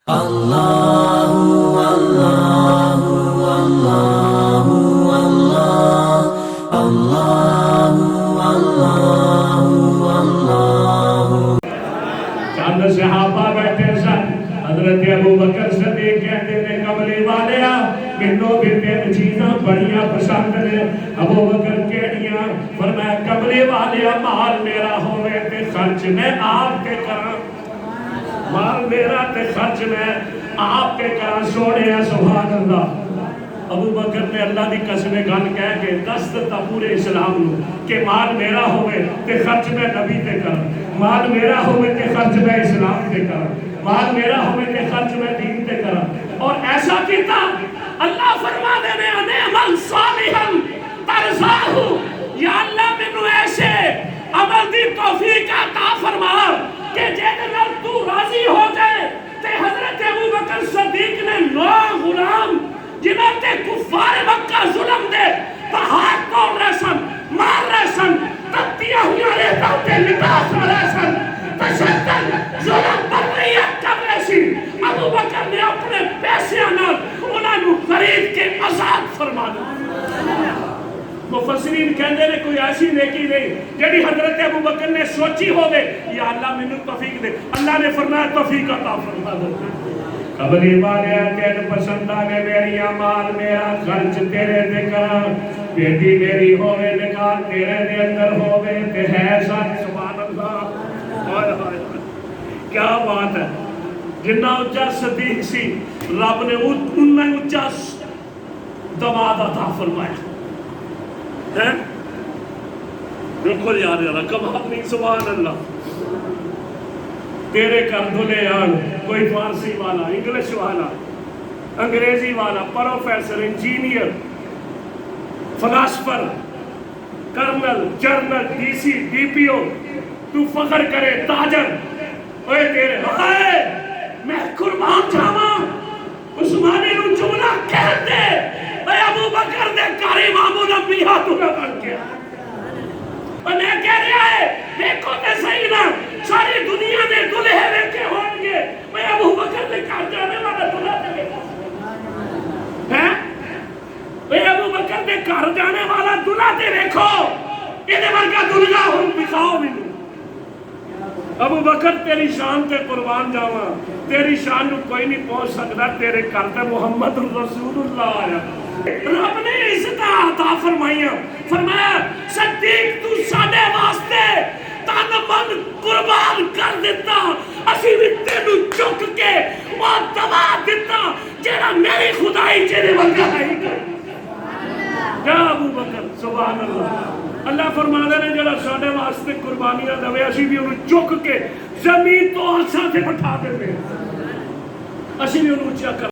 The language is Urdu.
چند صحابہ بیٹھے سن، حضرت ابو بکر صدیق کہتے ہیں کملی والیا مینوں بھی تین چیزاں بڑیاں پسند نے۔ ابو بکر کہڑیاں؟ فرمایا کملی والیا مال میرا ہوئے تے خرچ میں آپ کے کراں، مال میرا تے خرچ میں آپ کے کراں۔ سونے سبحان اللہ۔ ابو بکر نے اللہ دی قسم گل کہہ کے دس دتا پورے اسلام نو کہ مال میرا ہوئے تے خرچ میں نبی تے کراں، مال میرا ہوئے تے خرچ میں اسلام تے کراں، مال میرا ہوئے تے خرچ میں دین تے کراں۔ اور ایسا کیتا اللہ فرما دے میں نعمل صالحا ترضاہ، یا اللہ مینوں ایسے عمل دی توفیق عطا فرما کہ جے نال تو راضی ہو جائے۔ تے حضرت ابو بکر صدیق نے 9 غلام جنہوں تے کفار مکہ ظلم دے پہاڑ توڑ رہے سن، مار رہے سن، تختیاں ہوئی ریتاں تے لباس رہے سن، تشدد ظلم بریت کر رہے سی۔ ابو بکر نے اپنے پیسے نال انہاں نوں خرید کے آزاد فرمایا۔ مفسرین کہندے نے کوئی ایسی نیکی نہیں جڑی حضرت ابو بکر نے سوچی ہوے یا اللہ مینوں توفیق دے، اللہ نے فرمایا توفیق عطا فرما دے۔ قبلی والے تین پسند آگے میری مال میرا خرچ تیرے دے کراں، بیٹی میری ہوئے نکاح تیرے دے اندر ہوئے تے ہے ساتھ۔ سبحان اللہ، کیا بات ہے۔ جنہ اچھا صدیق سی رب نے انہیں اچھا دماد عطا فرمایا ہے۔ بالکل یاد ہے کمال نہیں۔ سبحان اللہ۔ تیرے کر دلے آن کوئی فارسی والا، انگلش والا، انگریزی والا، professor, engineer, philosopher, colonel, general, D C, D P O, تو فخر کرے تاجر، اوے تیرے ہائے میں قربان جاواں عثمانی نو جملہ کہہ دے اے ابو بکر دے گھر امام الانبیاء تو نہ بن گیا۔ انہیں کہہ رہا ہے دیکھو تے صحیح نا ساری دنیا نے دلہے ویکھے ہون گے، میں ابو بکر نے گھر جانے والا دلہا تے ویکھا ہے، میں ابو بکر نے گھر جانے والا دلہا تے ویکھو، یہ ورگا دلہا ہن دکھاؤ مینوں۔ ابو بکر تیری شان تے قربان جاواں، تیری شان نو کوئی نہیں پہنچ سکتا، تیرے گھر تے محمد رسول اللہ آیا۔ رب نے عزت عطا فرمائیاں، فرمایا صدیق تو ساڈے واسطے تن من قربان کر دیتا، اسی بھی تینوں چک کے وہ دبا دیتا جیڑا میری خدائی جیڑے ورگا ہے۔ کیا ابو بکر سبحان اللہ۔ اللہ فرمانے نے جڑا ساڈے واسطے قربانیاں دے اسی بھی انہوں چک کے زمین تو آسان سے بٹھا دے، اسی بھی انہوں اونچا کر